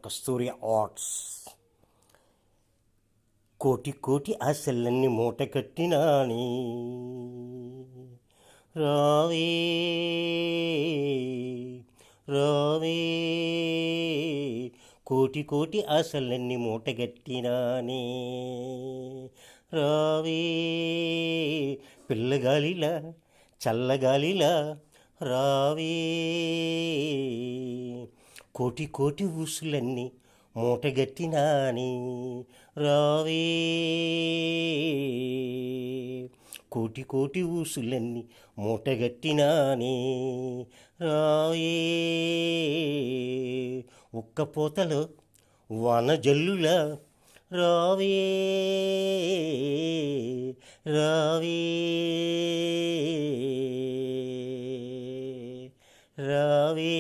కస్తూరి arts కోటి కోటి ఆశలన్నీ మూట కట్టినాని రావే రావే కోటి కోటి ఆశలన్నీ మూటగట్టినానే రావే పిల్లగాలిలా చల్లగాలిలా రావే కోటి కోటి ఊసులన్నీ మూటగట్టినాని రావే కోటి కోటి ఊసులన్నీ మూటగట్టినాని రావే ఉక్కపోతలో వాన జల్లులా రావే రావే రావే